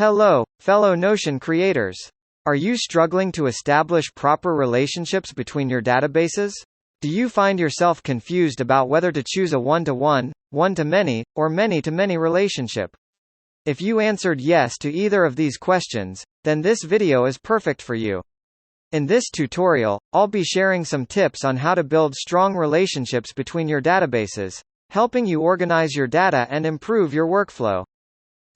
Hello, fellow Notion creators. Are you struggling to establish proper relationships between your databases? Do you find yourself confused about whether to choose a one-to-one, one-to-many, or many-to-many relationship? If you answered yes to either of these questions, then this video is perfect for you. In this tutorial, I'll be sharing some tips on how to build strong relationships between your databases, helping you organize your data and improve your workflow.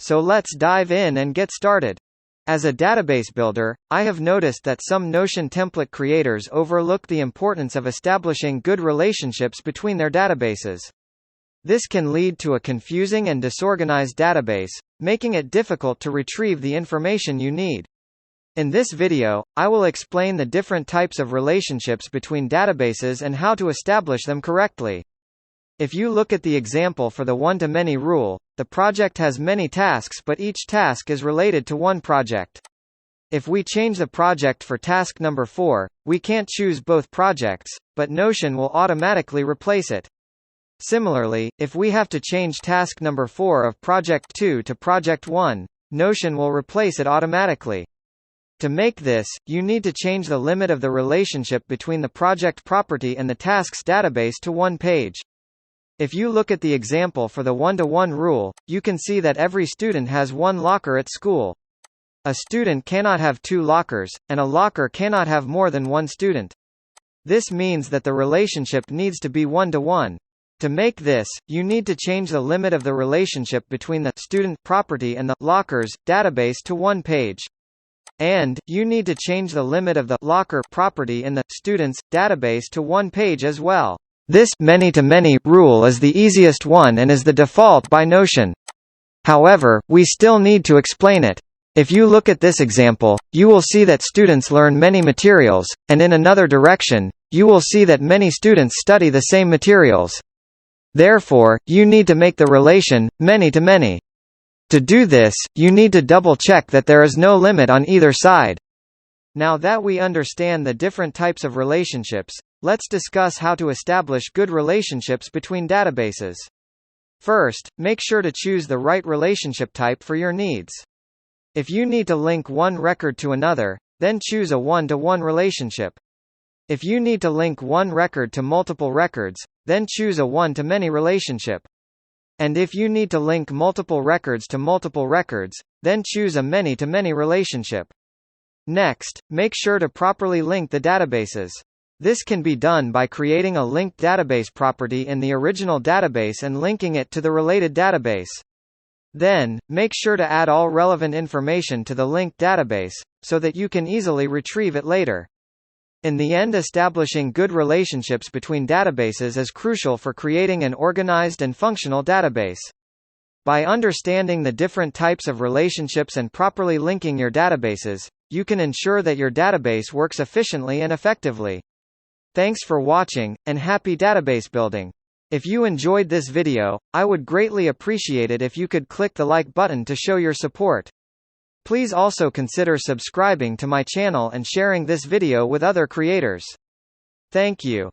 So let's dive in and get started. As a database builder, I have noticed that some Notion template creators overlook the importance of establishing good relationships between their databases. This can lead to a confusing and disorganized database, making it difficult to retrieve the information you need. In this video, I will explain the different types of relationships between databases and how to establish them correctly. If you look at the example for the one-to-many rule, the project has many tasks but each task is related to one project. If we change the project for task number 4, we can't choose both projects, but Notion will automatically replace it. Similarly, if we have to change task number 4 of project 2 to project 1, Notion will replace it automatically. To make this, you need to change the limit of the relationship between the project property and the tasks database to one page. If you look at the example for the one-to-one rule, you can see that every student has one locker at school. A student cannot have two lockers, and a locker cannot have more than one student. This means that the relationship needs to be one-to-one. To make this, you need to change the limit of the relationship between the student property and the lockers database to one page. And you need to change the limit of the locker property in the students database to one page as well. This many-to-many rule is the easiest one and is the default by Notion. However, we still need to explain it. If you look at this example, you will see that students learn many materials, and in another direction, you will see that many students study the same materials. Therefore, you need to make the relation many-to-many. To do this, you need to double-check that there is no limit on either side. Now that we understand the different types of relationships, let's discuss how to establish good relationships between databases. First, make sure to choose the right relationship type for your needs. If you need to link one record to another, then choose a one-to-one relationship. If you need to link one record to multiple records, then choose a one-to-many relationship. And if you need to link multiple records to multiple records, then choose a many-to-many relationship. Next, make sure to properly link the databases. This can be done by creating a linked database property in the original database and linking it to the related database. Then, make sure to add all relevant information to the linked database, so that you can easily retrieve it later. In the end, establishing good relationships between databases is crucial for creating an organized and functional database. By understanding the different types of relationships and properly linking your databases, you can ensure that your database works efficiently and effectively. Thanks for watching, and happy database building. If you enjoyed this video, I would greatly appreciate it if you could click the like button to show your support. Please also consider subscribing to my channel and sharing this video with other creators. Thank you.